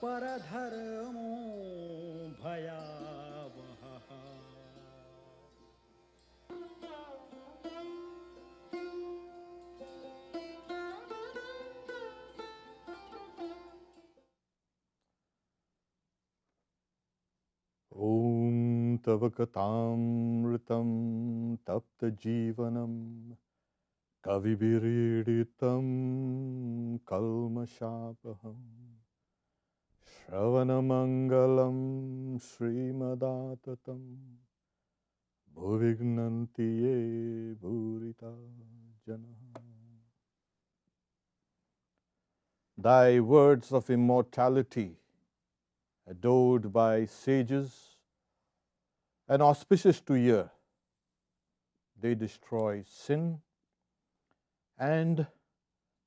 परधर्मो भयावहः। Om Tavakatamritam Tapta Jivanam Kavibiriditam Kalmashapaham Shravanamangalam Srimadatatam Bhuvignantiye Bhurita Jana. Thy words of immortality, adored by sages and auspicious to hear, they destroy sin, and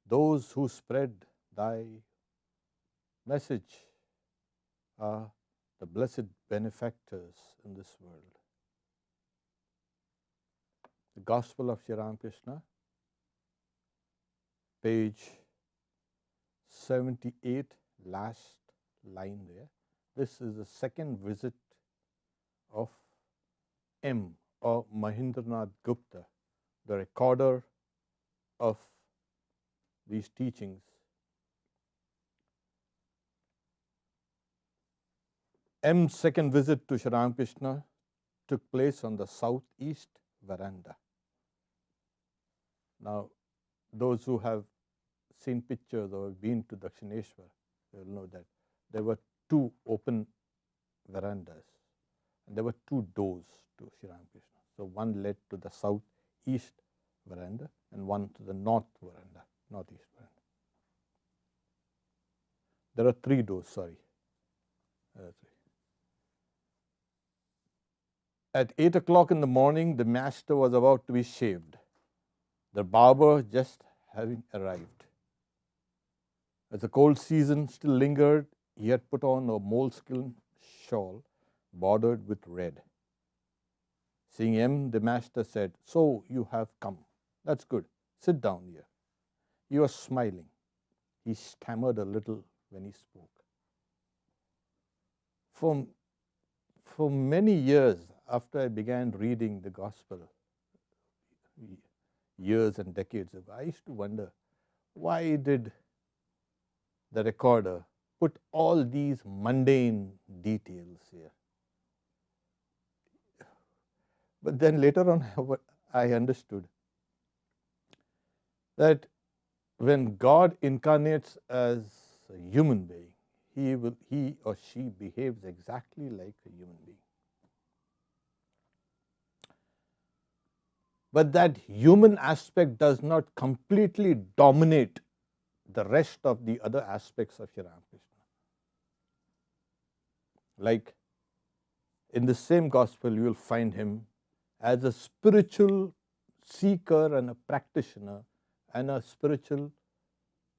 those who spread thy message are the blessed benefactors in this world. The Gospel of Sri Ramakrishna, page 78, last line there. This is the second visit of M. or Mahendranath Gupta, the recorder of these teachings. M's second visit to Sri Ramakrishna took place on the southeast veranda. Now, those who have seen pictures or been to Dakshineshwar will know that there were two open verandas and there were two doors to Sri Ramakrishna. So one led to the southeast veranda and one to the northeast veranda. There are three doors, sorry. At 8 o'clock in the morning, the master was about to be shaved, the barber just having arrived. As the cold season still lingered, he had put on a moleskin shawl bordered with red. Seeing him, the master said, "So you have come. That's good. Sit down here." He was smiling. He stammered a little when he spoke. For many years after I began reading the Gospel, years and decades ago, I used to wonder, why did the recorder put all these mundane details here? But then later on, I understood that when God incarnates as a human being, he or she behaves exactly like a human being. But that human aspect does not completely dominate the rest of the other aspects of Sri Ramakrishna. Like in the same gospel, you will find him as a spiritual seeker and a practitioner and a spiritual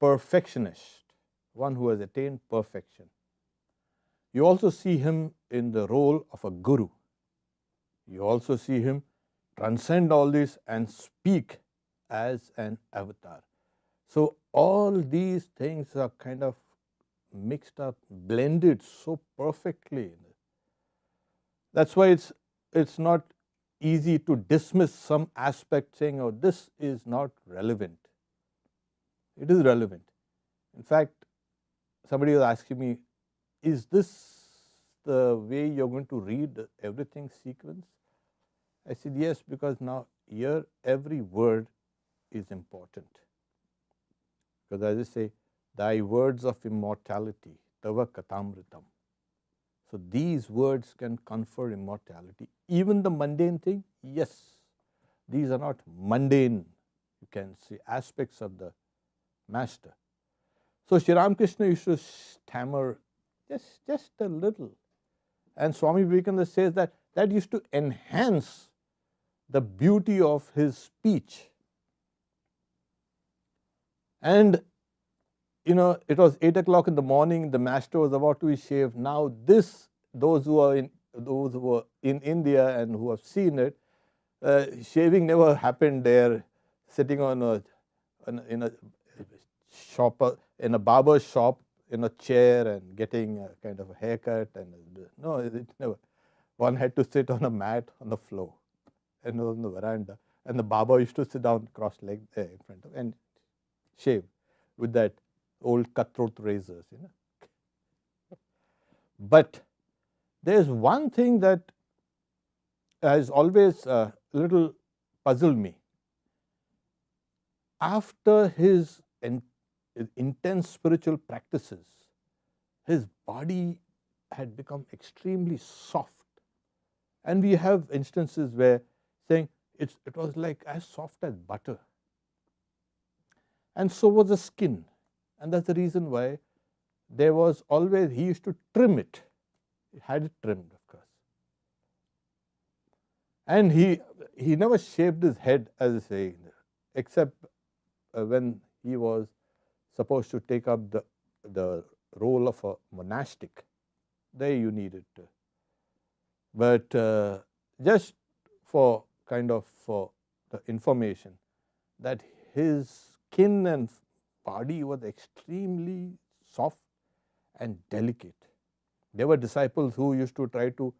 perfectionist, one who has attained perfection. You also see him in the role of a guru. You also see him transcend all this and speak as an avatar. So all these things are kind of mixed up, blended so perfectly. That's why it's not easy to dismiss some aspect saying, "Oh, this is not relevant." It is relevant. In fact, somebody was asking me, "Is this the way you're going to read everything sequence?" I said, "Yes, because now here every word is important. Because as I say, thy words of immortality, tava katamritam." So these words can confer immortality. Even the mundane thing, yes, these are not mundane, you can say, aspects of the master. So Sri Ramakrishna used to stammer just a little. And Swami Vivekananda says that used to enhance the beauty of his speech. And it was 8 o'clock in the morning, the master was about to be shaved. Now those who are in India and who have seen it, shaving never happened there, sitting in a barber shop chair and getting a kind of a haircut, and no, it never. One had to sit on a mat on the floor and on the veranda, and the Baba used to sit down cross-legged there in front of and shave with that old cutthroat razors, But there's one thing that has always a little puzzled me. After his intense spiritual practices, his body had become extremely soft. And we have instances where saying it was like as soft as butter. And so was the skin. And that's the reason why there was always, he used to trim it. He had it trimmed, of course. And he never shaved his head, as I say, except when he was supposed to take up the role of a monastic. There you needed to. But just for kind of for the information that his skin and body was extremely soft and delicate. There were disciples who used to try to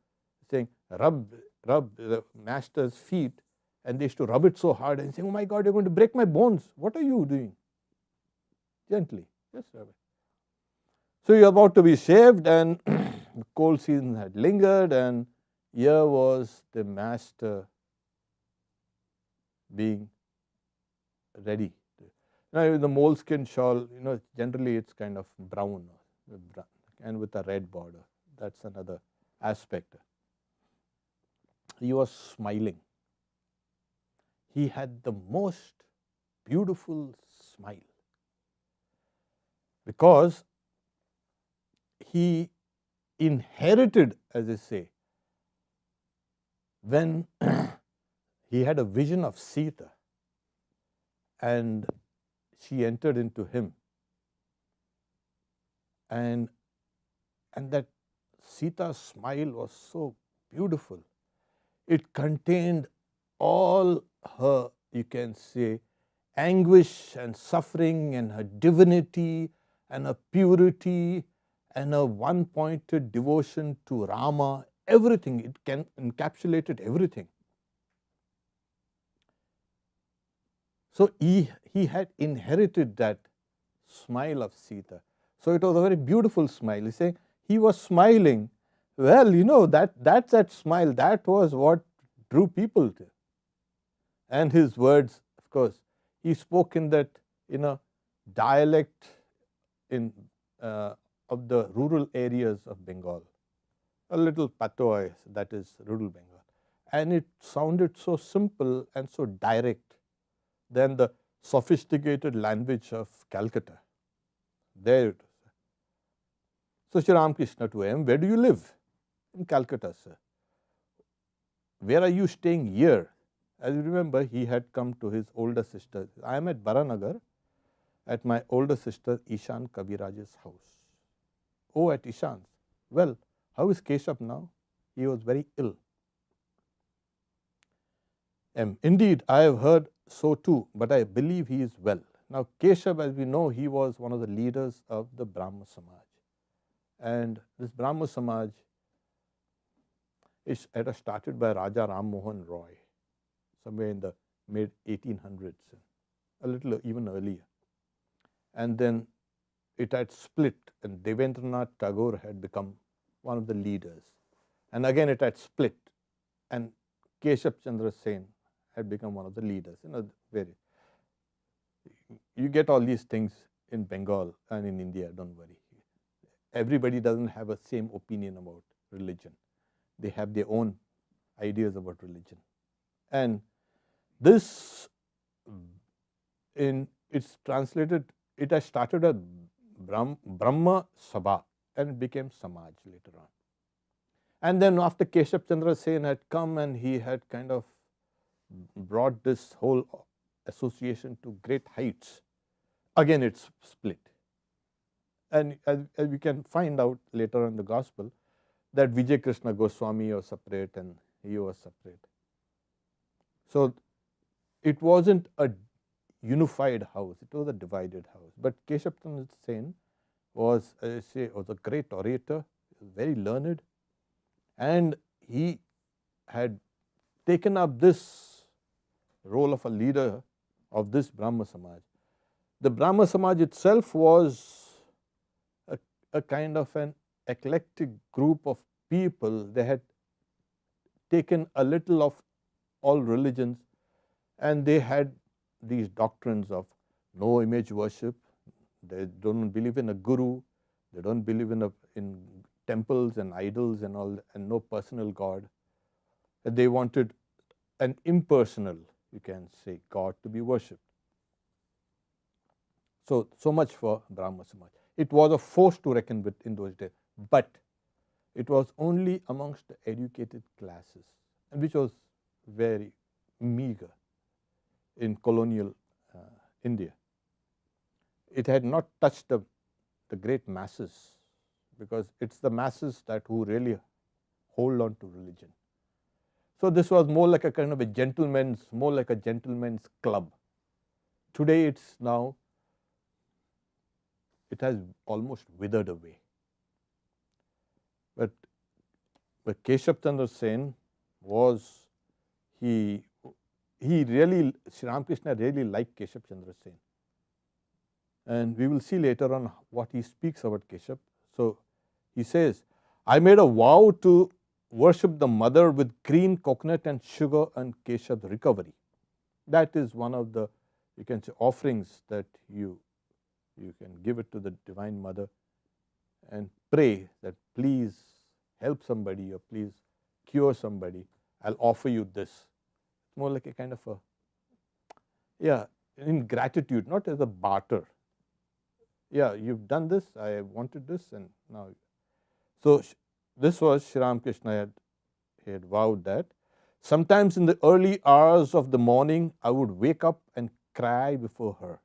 say, rub the master's feet, and they used to rub it so hard and say, oh my God, you're going to break my bones. What are you doing? Gently, just rub it. So you're about to be shaved, and the cold season had lingered, and here was the master being ready. Now the moleskin shawl, generally it's kind of brown and with a red border. That's another aspect. He was smiling. He had the most beautiful smile, because he inherited, as I say, when he had a vision of Sita and she entered into him, and that Sita's smile was so beautiful. It contained all her, you can say, anguish and suffering, and her divinity and her purity and her one-pointed devotion to Rama, everything. It encapsulated everything. So he had inherited that smile of Sita. So it was a very beautiful smile. He's saying he was smiling. Well, that's that smile. That was what drew people to. And his words, of course, he spoke in that dialect of the rural areas of Bengal, a little patois, that is rural Bengal, and it sounded so simple and so direct than the sophisticated language of Calcutta. There it is. So Sri Ramakrishna to him, where do you live? In Calcutta, sir. Where are you staying here? As you remember, he had come to his older sister. I am at Baranagar, at my older sister Ishan Kabiraj's house. Oh, at Ishan's. Well, how is Keshav now? He was very ill. Indeed, I have heard so too, but I believe he is well. Now, Keshav, as we know, he was one of the leaders of the Brahma Samaj. And this Brahma Samaj it was started by Raja Ram Mohan Roy, somewhere in the mid-1800s, a little even earlier. And then it had split, and Devendranath Tagore had become one of the leaders. And again it had split, and Keshav Chandra Sen had become one of the leaders. You get all these things in Bengal and in India, don't worry. Everybody doesn't have the same opinion about religion. They have their own ideas about religion. And this, it's translated, it has started a Brahma Sabha, and it became Samaj later on. And then after Keshav Chandra Sen had come, and he had kind of brought this whole association to great heights, again it's split. And as we can find out later in the Gospel, that Vijay Krishna Goswami was separate and he was separate. So it wasn't a unified house, it was a divided house. But Keshav Chandra Sen was, as I say, was a great orator, very learned, and he had taken up this role of a leader of this Brahma Samaj. The Brahma Samaj itself was a kind of an eclectic group of people. They had taken a little of all religions, and they had these doctrines of no image worship. They don't believe in a guru. They don't believe in temples and idols and all, and no personal God. They wanted an impersonal, you can say, God to be worshipped. So much for Brahma Samaj. It was a force to reckon with in those days, but it was only amongst the educated classes, and which was very meager in colonial India. It had not touched the great masses, because it's the masses that who really hold on to religion. So this was more like a kind of a gentleman's club. Today it's now, it has almost withered away. But Keshav Chandra Sen was, Sri Ramakrishna really liked Keshav Chandra Sen. And we will see later on what he speaks about Keshav. So he says, I made a vow to worship the mother with green coconut and sugar and Keshav's recovery. That is one of the, you can say, offerings that you can give it to the Divine Mother and pray that please help somebody or please cure somebody. I'll offer you this. It's more like a kind of in gratitude, not as a barter. Yeah, you've done this, I wanted this, and now. So this was Sri Ramakrishna had vowed that. Sometimes in the early hours of the morning, I would wake up and cry before her.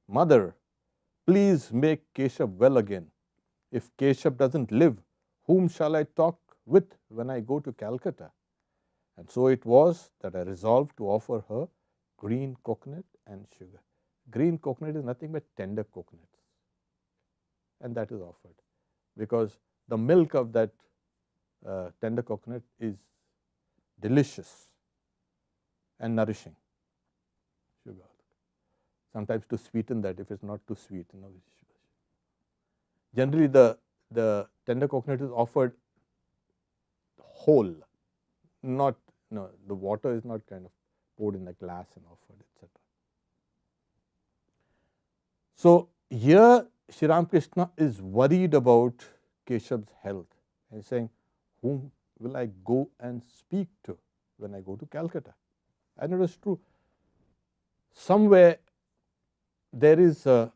Mother, please make Keshav well again. If Keshav doesn't live, whom shall I talk with when I go to Calcutta? And so it was that I resolved to offer her green coconut and sugar. Green coconut is nothing but tender coconuts, and that is offered because the milk of that tender coconut is delicious and nourishing. Sugar. Sometimes to sweeten that, if it's not too sweet, generally the tender coconut is offered whole, not the water is not kind of poured in a glass and offered, etc. So here Sri Ramakrishna is worried about Keshav's health and he's saying, whom will I go and speak to when I go to Calcutta? And it is true. Somewhere there is a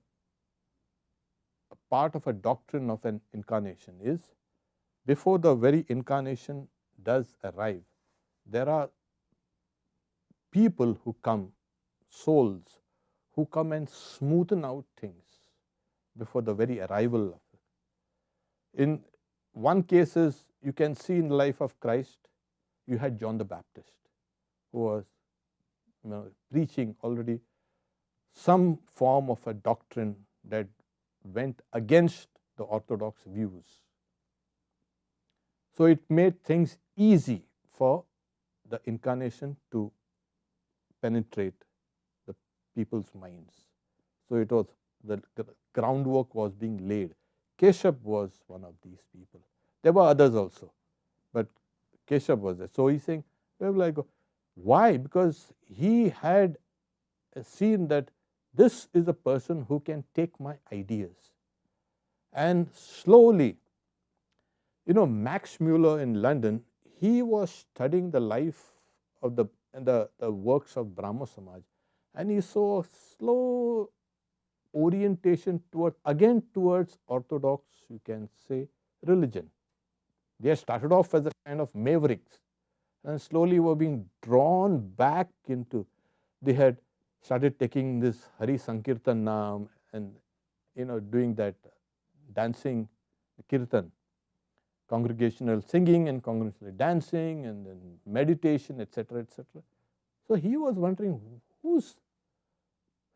part of a doctrine of an incarnation is before the very incarnation does arrive, there are people who come, souls, who come and smoothen out things before the very arrival of it. In one case is, you can see in the life of Christ, you had John the Baptist, who was preaching already some form of a doctrine that went against the orthodox views. So it made things easy for the incarnation to penetrate the people's minds. So it was the groundwork was being laid. Keshav was one of these people. There were others also, but Keshav was there. So he's saying, where will I go? Why? Because he had seen that this is a person who can take my ideas. And slowly, Max Muller in London, he was studying the life of the works of Brahmo Samaj, and he saw a slow orientation towards orthodox, you can say, religion. They had started off as a kind of mavericks and slowly were being drawn back into, they had started taking this Hari Sankirtan Naam and doing that dancing kirtan, congregational singing and congregational dancing and then meditation, etc., etc. So he was wondering,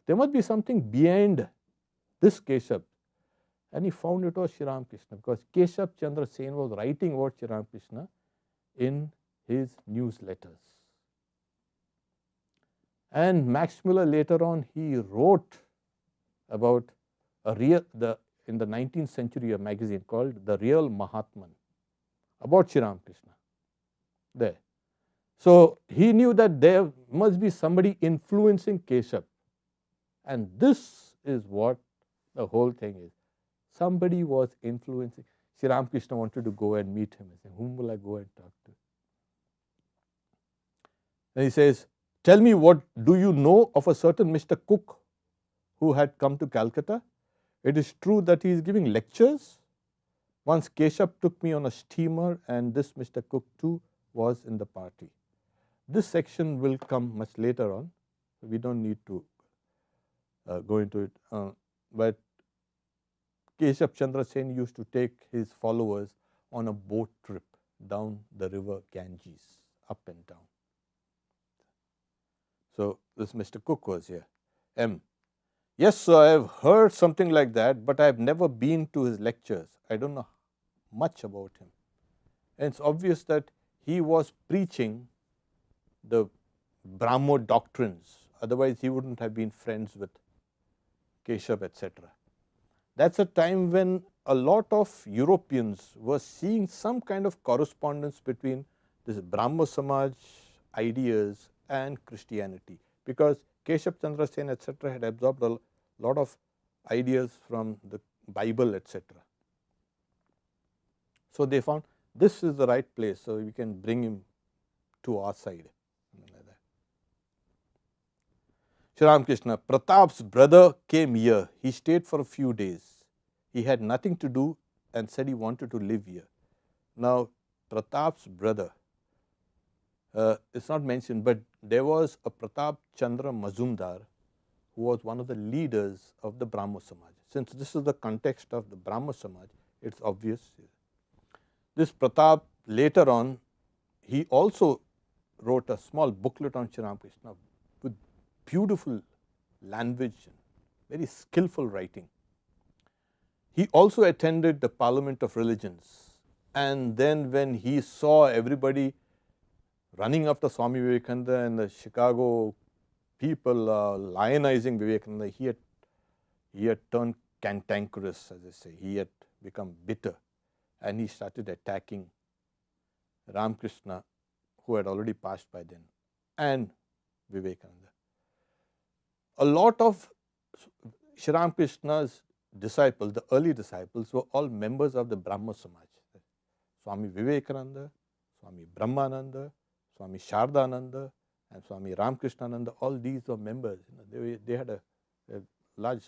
there must be something behind this Keshav. and he found it was Sri Ramakrishna, because Keshav Chandra Sen was writing about Sri Ramakrishna in his newsletters. And Max Muller later on, he wrote about in the 19th century, a magazine called The Real Mahatman, about Sri Ramakrishna there. So he knew that there must be somebody influencing Keshav, and this is what the whole thing is. Somebody was influencing. Sri Ramakrishna wanted to go and meet him and say, whom will I go and talk to? And he says, tell me, what do you know of a certain Mr. Cook who had come to Calcutta? It is true that he is giving lectures. Once Keshav took me on a steamer, and this Mr. Cook too was in the party. This section will come much later on. We don't need to go into it. But Keshav Chandra Sen used to take his followers on a boat trip down the river Ganges, up and down. So this Mr. Cook was here. M. Yes, sir, I have heard something like that, but I have never been to his lectures. I don't know much about him. And it's obvious that he was preaching the Brahmo doctrines. Otherwise, he wouldn't have been friends with Keshav, etc. That's a time when a lot of Europeans were seeing some kind of correspondence between this Brahmo Samaj ideas and Christianity, because Keshav Chandra Sen, etc. had absorbed a lot of ideas from the Bible, etc. So they found this is the right place, so we can bring him to our side. Sri Ramakrishna, Pratap's brother came here. He stayed for a few days. He had nothing to do and said he wanted to live here. Now, Pratap's brother, it's not mentioned, but there was a Pratap Chandra Mazumdar who was one of the leaders of the Brahmo Samaj. Since this is the context of the Brahmo Samaj, it's obvious. This Pratap, later on, he also wrote a small booklet on Sri Ramakrishna with beautiful language and very skillful writing. He also attended the Parliament of Religions, and then when he saw everybody running after Swami Vivekananda and the Chicago people lionizing Vivekananda, he had turned cantankerous, as they say. He had become bitter, and he started attacking Ramakrishna, who had already passed by then, and Vivekananda. A lot of Sri Ramakrishna's disciples, the early disciples, were all members of the Brahmo Samaj. Swami Vivekananda, Swami Brahmananda, Swami Shardananda, and Swami Ramakrishnananda, all these were members. They had a large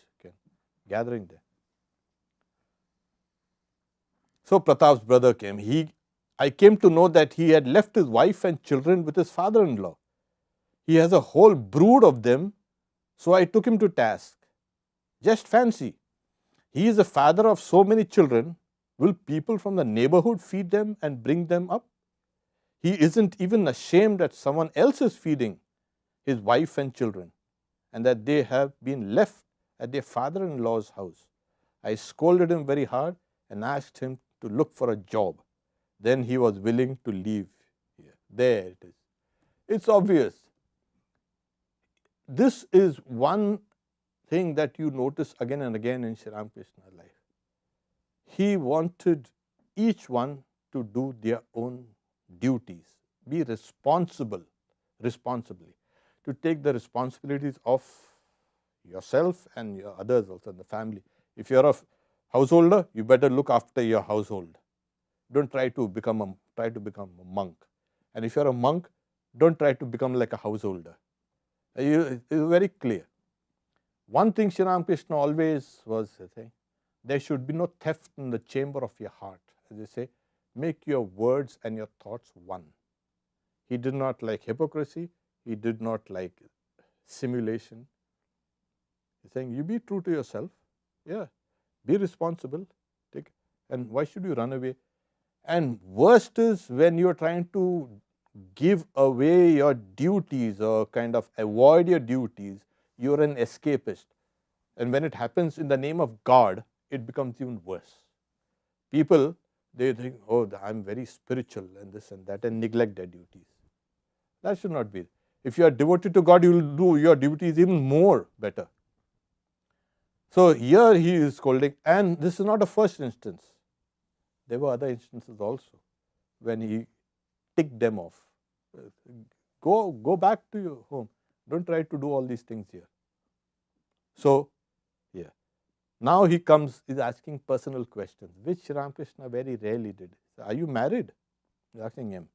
gathering there. So Pratap's brother came. I came to know that he had left his wife and children with his father-in-law. He has a whole brood of them, so I took him to task. Just fancy, he is the father of so many children. Will people from the neighborhood feed them and bring them up? He isn't even ashamed that someone else is feeding his wife and children, and that they have been left at their father-in-law's house. I scolded him very hard and asked him to look for a job. Then he was willing to leave here. There it is. It's obvious. This is one thing that you notice again and again in Sri Ramakrishna's life. He wanted each one to do their own duties, be responsibly, to take the responsibilities of yourself and your others also in the family. If you're a householder, you better look after your household. Don't try to become a monk. And if you're a monk, don't try to become like a householder. It's very clear. One thing Sri Ramakrishna always was saying, there should be no theft in the chamber of your heart. As they say, make your words and your thoughts one. He did not like hypocrisy. He did not like simulation. He's saying, you be true to yourself. Yeah, be responsible. And why should you run away? And worst is when you're trying to give away your duties or kind of avoid your duties, you're an escapist. And when it happens in the name of God, it becomes even worse. People, they think, oh, I'm very spiritual and this and that, and neglect their duties. That should not be. If you are devoted to God, you will do your duties even more better. So here he is scolding, and this is not a first instance. There were other instances also when he ticked them off. Go back to your home. Don't try to do all these things here. So, yeah. Now he comes, is asking personal questions, which Sri Ramakrishna very rarely did. Are you married? He's asking him.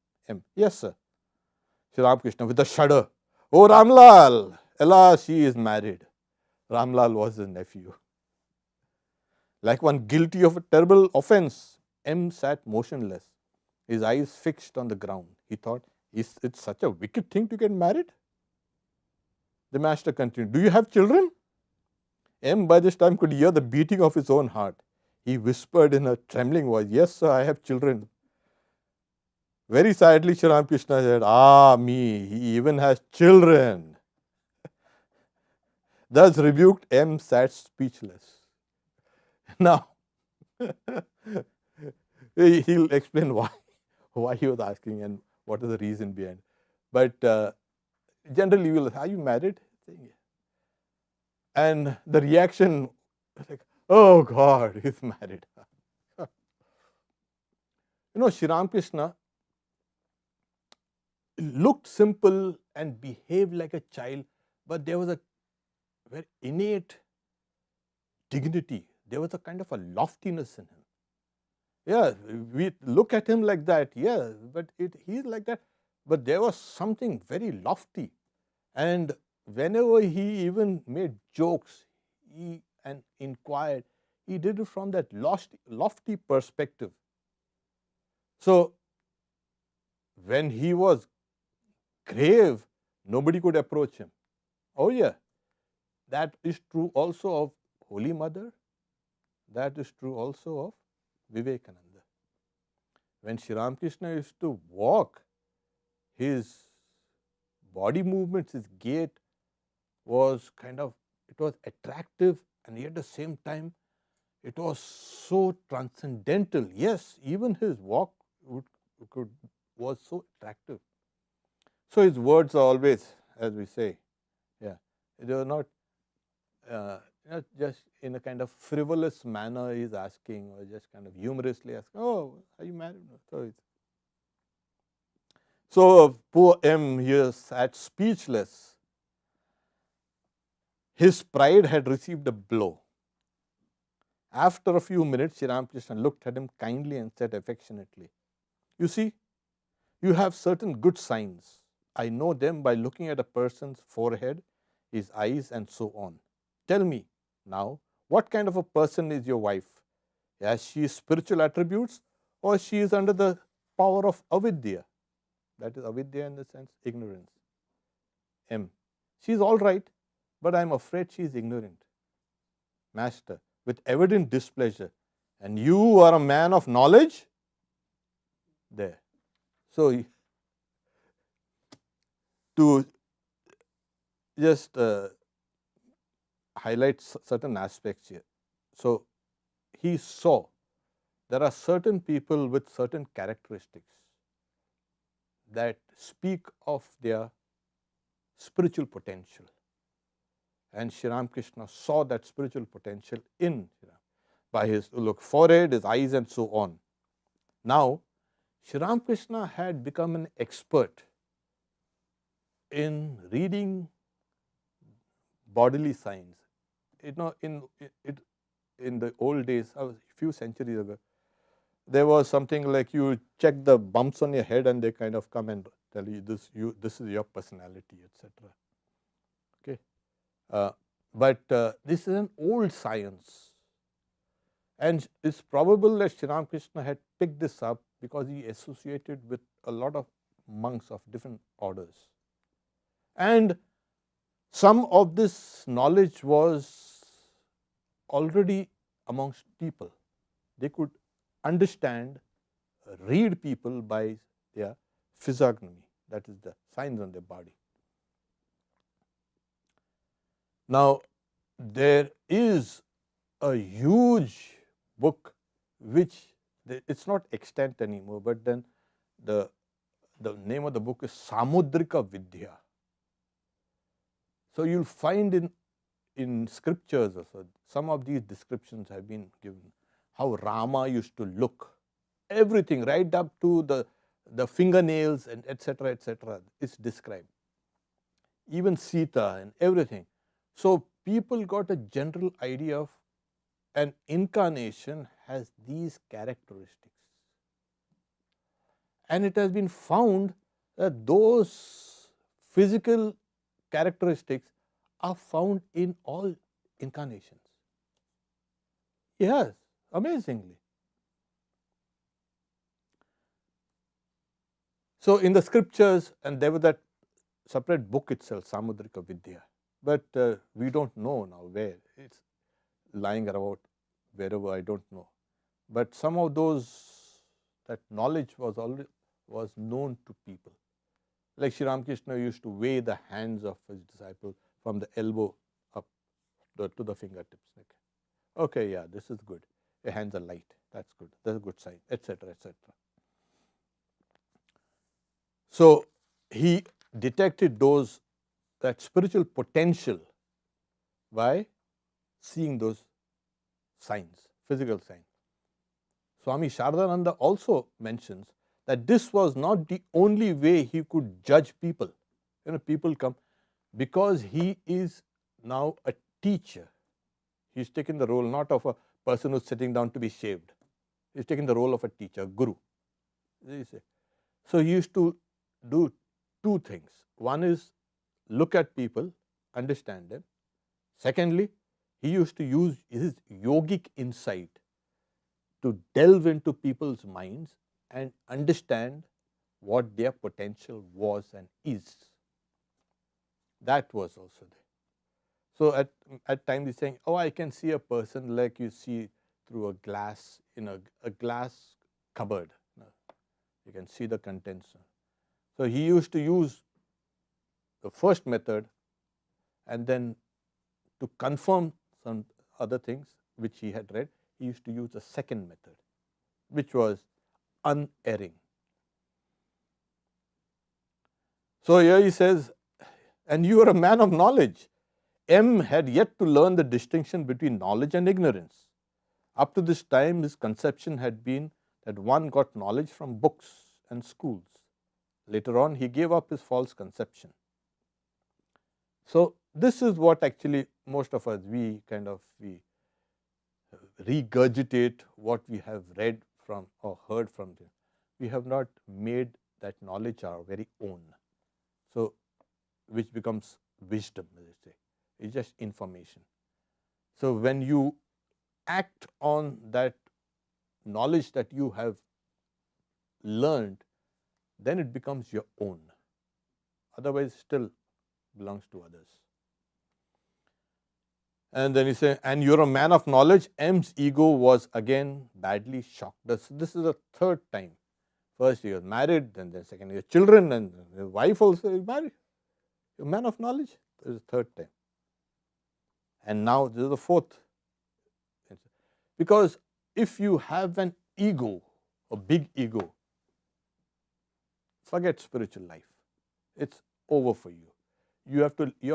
Yes, sir. Sri Ramakrishna with a shudder. Oh, Ramlal, alas, she is married. Ramlal was his nephew. Like one guilty of a terrible offense, M sat motionless, his eyes fixed on the ground. He thought, is it such a wicked thing to get married? The master continued, do you have children? M by this time could hear the beating of his own heart. He whispered in a trembling voice, yes, sir, I have children. Very sadly, Sri Ramakrishna said, ah, me, he even has children. Thus rebuked, M sat speechless. Now, he'll explain why he was asking and what is the reason behind. But generally, you will, are you married? And the reaction is like, oh God, he's married. Sri Ramakrishna looked simple and behaved like a child, but there was a very innate dignity. There was a kind of a loftiness in him. Yeah, we look at him like that, yeah, but he's like that. But there was something very lofty. And whenever he even made jokes and inquired, he did it from that lofty perspective. So, when he was grave, nobody could approach him. Oh yeah, that is true also of Holy Mother. That is true also of Vivekananda. When Sri Ramakrishna used to walk, his body movements, his gait was it was attractive, and yet at the same time, it was so transcendental. Yes, even his walk was so attractive. So his words are always, as we say, yeah, they were not just in a kind of frivolous manner he's asking, or just kind of humorously asking, oh, are you married? So poor M here sat speechless. His pride had received a blow. After a few minutes, Sri Ramakrishna looked at him kindly and said affectionately, you see, you have certain good signs. I know them by looking at a person's forehead, his eyes, and so on. Tell me now, what kind of a person is your wife? Has she spiritual attributes, or she is under the power of avidya? That is avidya in the sense ignorance. M. She is all right, but I am afraid she is ignorant. Master, with evident displeasure, and you are a man of knowledge? There. So, to just highlight certain aspects here. So, he saw there are certain people with certain characteristics that speak of their spiritual potential. And Sri Ramakrishna saw that spiritual potential in by his forehead, his eyes, and so on. Now, Sri Ramakrishna had become an expert in reading bodily signs. In the old days, a few centuries ago, there was something like you check the bumps on your head and they kind of come and tell you this is your personality, etc. Okay, but this is an old science, and it's probable that Sri Ramakrishna had picked this up because he associated with a lot of monks of different orders, and some of this knowledge was already amongst people. They could understand, read people by their physiognomy, that is the signs on their body. Now, there is a huge book which it's not extant anymore, but then the name of the book is Samudrika Vidya. So you'll find in scriptures also, some of these descriptions have been given, how Rama used to look, everything right up to the fingernails and etc. is described, even Sita and everything. So people got a general idea of an incarnation has these characteristics, and it has been found that those physical characteristics are found in all incarnations. Yes, amazingly. So in the scriptures, and there was that separate book itself, Samudrika Vidya, but we don't know now where it's lying around, wherever, I don't know. But some of that knowledge was known to people. Like Sri Ramakrishna used to weigh the hands of his disciples from the elbow up to the fingertips. Okay, yeah, this is good. Your hands are light. That's good. That's a good sign, etc. So he detected that spiritual potential by seeing those signs, physical signs. Swami Nikhilananda also mentions that this was not the only way he could judge people. People come because he is now a teacher. He's taken the role not of a person who's sitting down to be shaved. He's taken the role of a teacher, guru. So he used to do two things. One is look at people, understand them. Secondly, he used to use his yogic insight to delve into people's minds and understand what their potential was and is. That was also there. So at times he's saying, oh, I can see a person like you see through a glass, a glass cupboard. You can see the contents. So he used to use the first method, and then to confirm some other things which he had read, he used to use a second method, which was unerring. So here he says, and you are a man of knowledge. M had yet to learn the distinction between knowledge and ignorance. Up to this time, his conception had been that one got knowledge from books and schools. Later on, he gave up his false conception. So this is what actually most of us, we regurgitate what we have read from or heard from them. We have not made that knowledge our very own. So which becomes wisdom, as I say. It's just information. So when you act on that knowledge that you have learned, then it becomes your own. Otherwise, still belongs to others. And then he said, and you're a man of knowledge. M's ego was again badly shocked. This is the third time. First he was married, then the second he had children, and his wife also is married. You're a man of knowledge. This is the third time. And now this is the fourth. Because if you have an ego, a big ego, forget spiritual life. It's over for you. You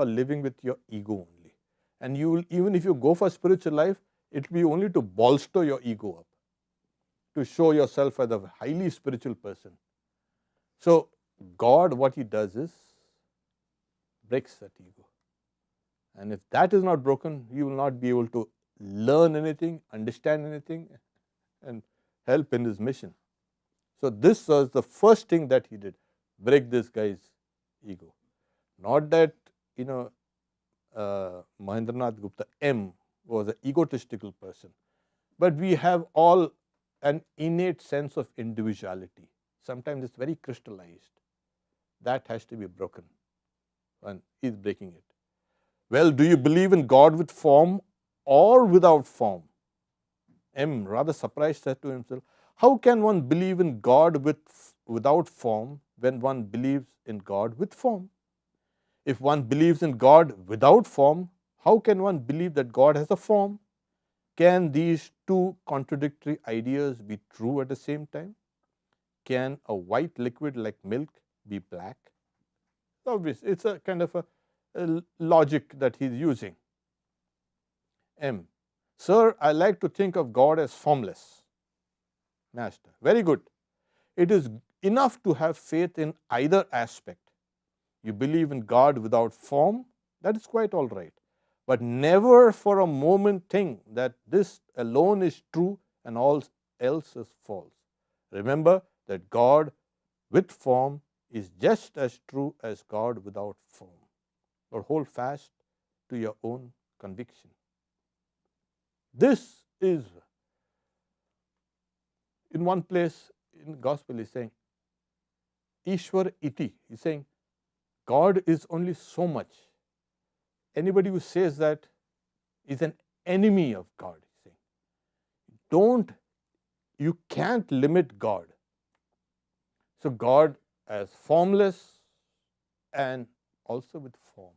are living with your ego only. And you will, even if you go for spiritual life, it will be only to bolster your ego up, to show yourself as a highly spiritual person. So God, what he does is breaks that ego. And if that is not broken, you will not be able to learn anything, understand anything, and help in his mission. So this was the first thing that he did, break this guy's ego. Not that, Mahendranath Gupta M was an egotistical person, but we have all an innate sense of individuality. Sometimes it's very crystallized. That has to be broken, and he's breaking it. Well, do you believe in God with form or without form? M, rather surprised, said to himself, how can one believe in God without form when one believes in God with form? If one believes in God without form, how can one believe that God has a form? Can these two contradictory ideas be true at the same time? Can a white liquid like milk be black? Obvious. It's a kind of a logic that he's using. M. Sir, I like to think of God as formless. Master. Very good. It is enough to have faith in either aspect. You believe in God without form, that is quite all right. But never for a moment think that this alone is true and all else is false. Remember that God with form is just as true as God without form. Or hold fast to your own conviction. This is, in one place in the Gospel, is saying, Ishwar iti. He's saying, God is only so much. Anybody who says that is an enemy of God. He's saying, you can't limit God. So God as formless and also with form.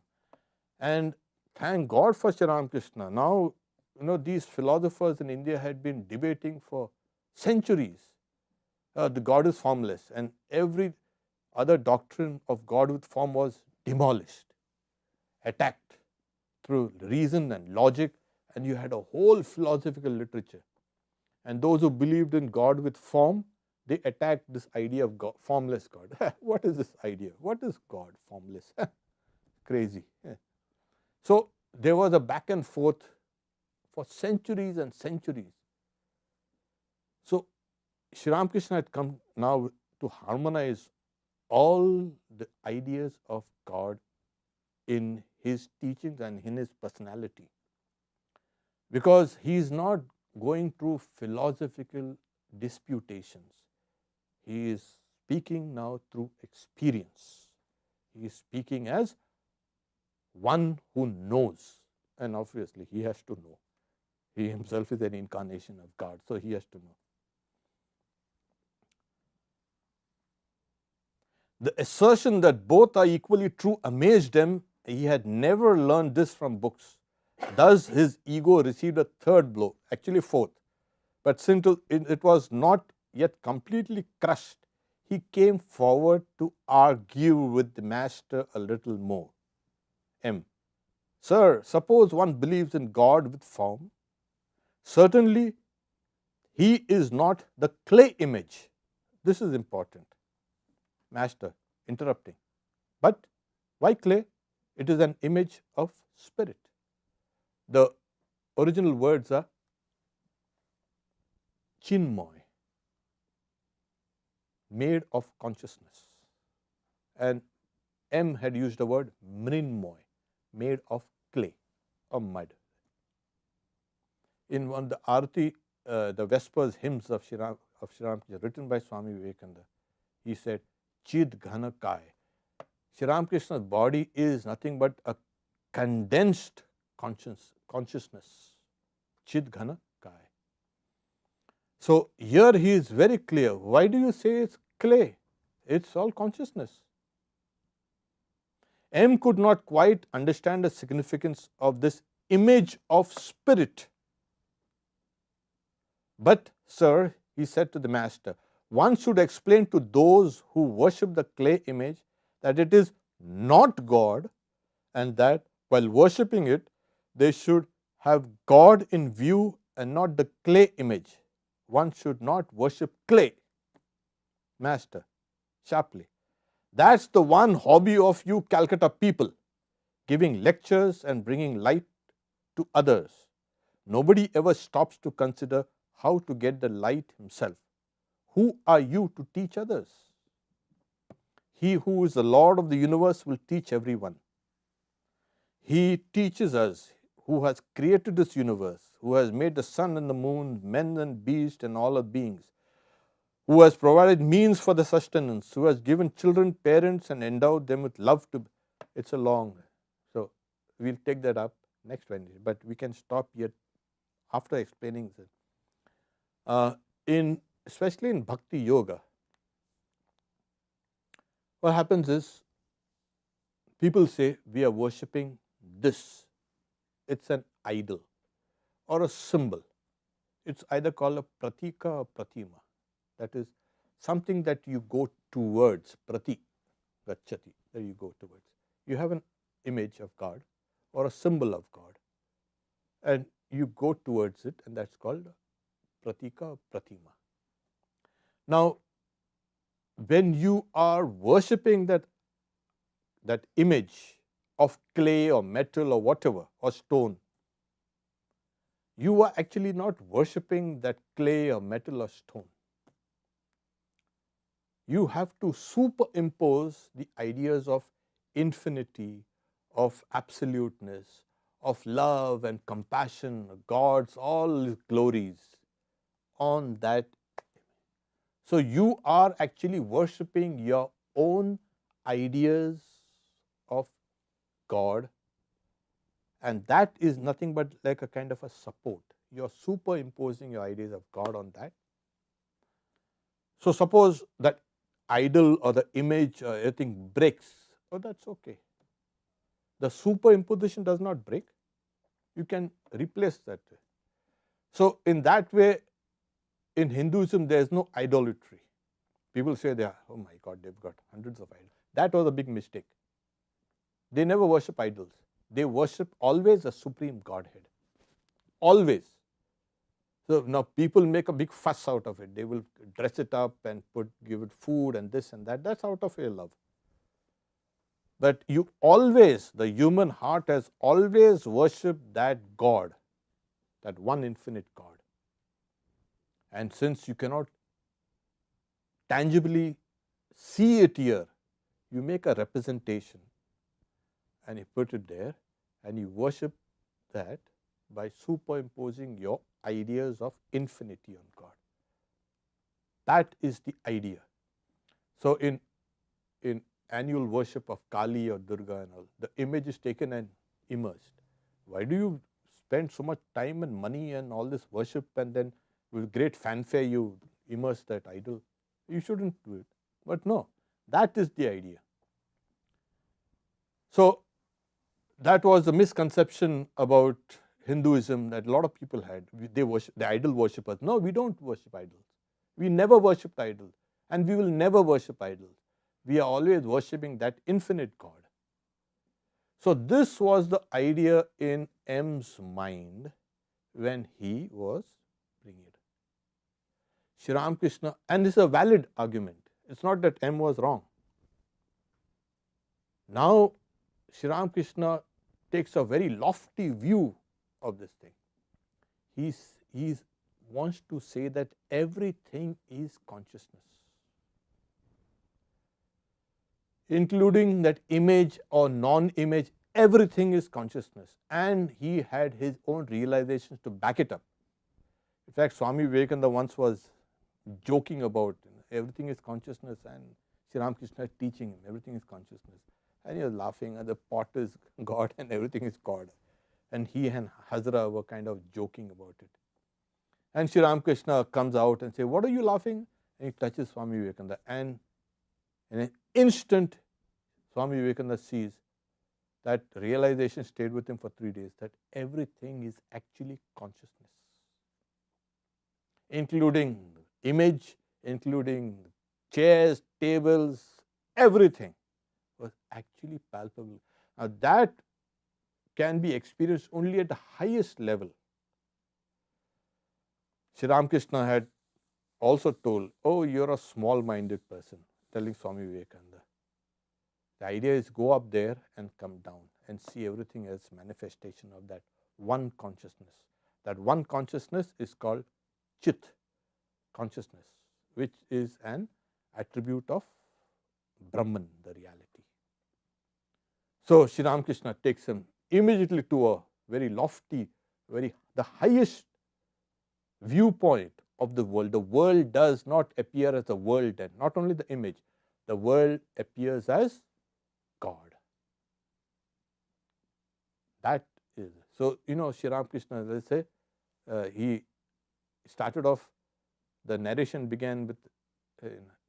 And thank God for Sri Ramakrishna. Now, these philosophers in India had been debating for centuries. The God is formless, and every other doctrine of God with form was demolished, attacked through reason and logic, and you had a whole philosophical literature. And those who believed in God with form, they attacked this idea of God, formless God. What is this idea? What is God formless? Crazy. So there was a back and forth for centuries and centuries. So Sri Ramakrishna had come now to harmonize all the ideas of God in his teachings and in his personality, because he is not going through philosophical disputations. He is speaking now through experience. He is speaking as one who knows, and obviously he has to know. He himself is an incarnation of God, so he has to know. The assertion that both are equally true amazed him. He had never learned this from books. Thus his ego received a third blow, actually fourth. But since it was not yet completely crushed, he came forward to argue with the master a little more. M. Sir, suppose one believes in God with form. Certainly, he is not the clay image. This is important. Master, interrupting. But why clay? It is an image of spirit. The original words are chinmoy, made of consciousness. And M had used the word mrinmoy, made of clay or mud. In one of the Arati, the Vespers hymns of Sri Ramakrishna, written by Swami Vivekananda, he said, Chid Ghana Kai. Sri Ramakrishna's body is nothing but a condensed consciousness. Chid Ghana Kai. So here he is very clear. Why do you say it's clay? It's all consciousness. M could not quite understand the significance of this image of spirit. But, sir, he said to the master, one should explain to those who worship the clay image that it is not God, and that while worshipping it, they should have God in view and not the clay image. One should not worship clay. Master, sharply, that's the one hobby of you Calcutta people, giving lectures and bringing light to others. Nobody ever stops to consider how to get the light himself. Who are you to teach others? He who is the Lord of the universe will teach everyone. He teaches us, who has created this universe, who has made the sun and the moon, men and beasts and all of beings, who has provided means for the sustenance, who has given children parents and endowed them with love to. It's a long. So we'll take that up next Wednesday, but we can stop here after explaining this. Especially in Bhakti Yoga, what happens is people say we are worshipping this. It's an idol or a symbol. it's either called a pratika or pratima. That is something that you go towards, prati, gacchati, that you go towards. You have an image of God or a symbol of God, and you go towards it, and that's called pratika or pratima. Now, when you are worshipping that image of clay or metal or whatever, or stone, you are actually not worshipping that clay or metal or stone. You have to superimpose the ideas of infinity, of absoluteness, of love and compassion, God's all His glories on that. So you are actually worshipping your own ideas of God, and that is nothing but like a kind of a support. You are superimposing your ideas of God on that. So suppose that idol or the image or everything breaks, oh, that's okay. The superimposition does not break. You can replace that. So in that way, in Hinduism, there is no idolatry. People say they are, oh my God, they've got hundreds of idols. That was a big mistake. They never worship idols. They worship always a supreme Godhead. Always. So now people make a big fuss out of it. They will dress it up and give it food and this and that. That's out of your love. But you always, the human heart has always worshipped that God, that one infinite God. And since you cannot tangibly see it here, you make a representation and you put it there and you worship that by superimposing your ideas of infinity on God. That is the idea. So in annual worship of Kali or Durga and all, the image is taken and immersed. Why do you spend so much time and money and all this worship, and then with great fanfare you immerse that idol? You shouldn't do it. But no, that is the idea. So that was the misconception about Hinduism that a lot of people had. They worship the idol worshippers. No, we don't worship idols. We never worshipped idols, and we will never worship idols. We are always worshipping that infinite God. So this was the idea in M's mind when he was bringing it. Sri Ramakrishna, and this is a valid argument. It's not that M was wrong. Now Sri Ramakrishna takes a very lofty view of this thing. He wants to say that everything is consciousness, including that image or non-image. Everything is consciousness, and he had his own realizations to back it up. In fact, Swami Vivekananda once was joking about everything is consciousness, and Sri Ramakrishna teaching him everything is consciousness, and he was laughing, and the pot is God and everything is God, and he and Hazra were kind of joking about it. And Sri Ramakrishna comes out and says, "What are you laughing?" And he touches Swami Vivekananda, and in an instant, Swami Vivekananda sees that realization stayed with him for 3 days, that everything is actually consciousness, including image, including chairs, tables, everything was actually palpable. Now that can be experienced only at the highest level. Sri Ramakrishna had also told, "Oh, you're a small-minded person," telling Swami Vivekananda. The idea is go up there and come down and see everything as manifestation of that one consciousness. That one consciousness is called Chit consciousness, which is an attribute of Brahman, the reality. So Sri Ramakrishna takes him immediately to a very lofty, the highest viewpoint of the world. The world does not appear as a world, and not only the image, the world appears as God. That is so. Sri Ramakrishna, let's say, he started off. The narration began with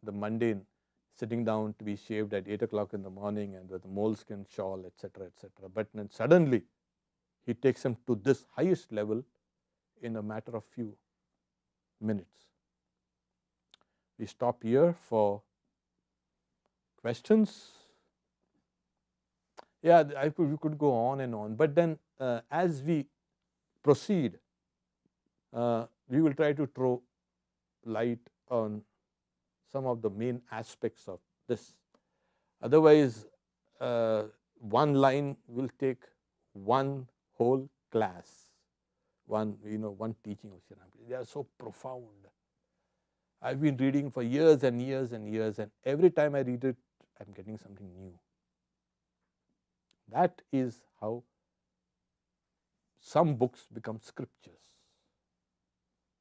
the mundane, sitting down to be shaved at 8 o'clock in the morning and with a moleskin shawl, etc., etc. But then suddenly, he takes him to this highest level in a matter of few minutes. We stop here for questions. Yeah, we could go on and on, but then as we proceed, we will try to throw light on some of the main aspects of this. Otherwise, one line will take one whole class, one teaching of Sri Ramakrishna. They are so profound. I've been reading for years and years and years, and every time I read it, I'm getting something new. That is how some books become scriptures.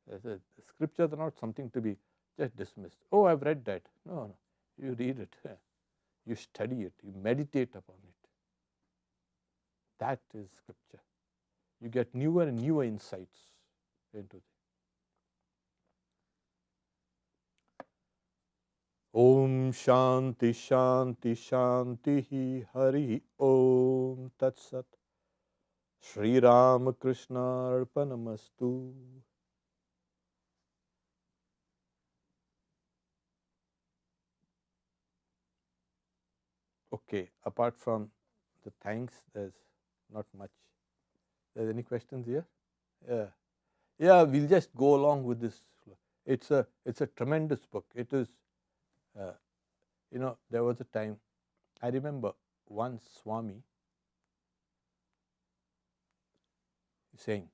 The scriptures are not something to be just dismissed. Oh, I've read that. No, you read it, you study it, you meditate upon it. That is scripture. You get newer and newer insights into it. Om Shanti Shanti Shanti Hari Om Tat Sat. Sri Ramakrishna Arpanamastu. Okay, apart from the thanks, there's not much. There's any questions here? Yeah, we'll just go along with this. It's a tremendous book. It is, there was a time, I remember one Swami saying,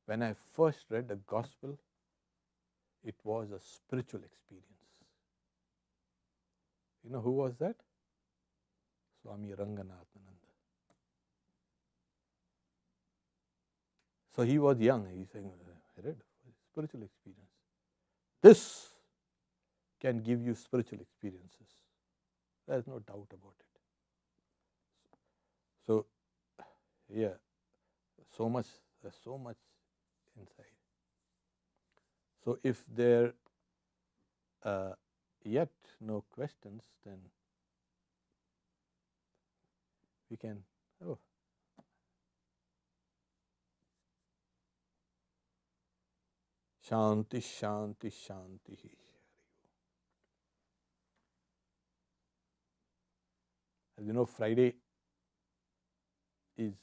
when I first read the Gospel, it was a spiritual experience. You know who was that? Swami Ranganathananda. So he was young. He's saying, I read spiritual experience. This can give you spiritual experiences. There's no doubt about it. So, yeah, there's so much inside. So, if there yet no questions, then we can. Oh. Shanti, Shanti, Shanti. As you know, Friday is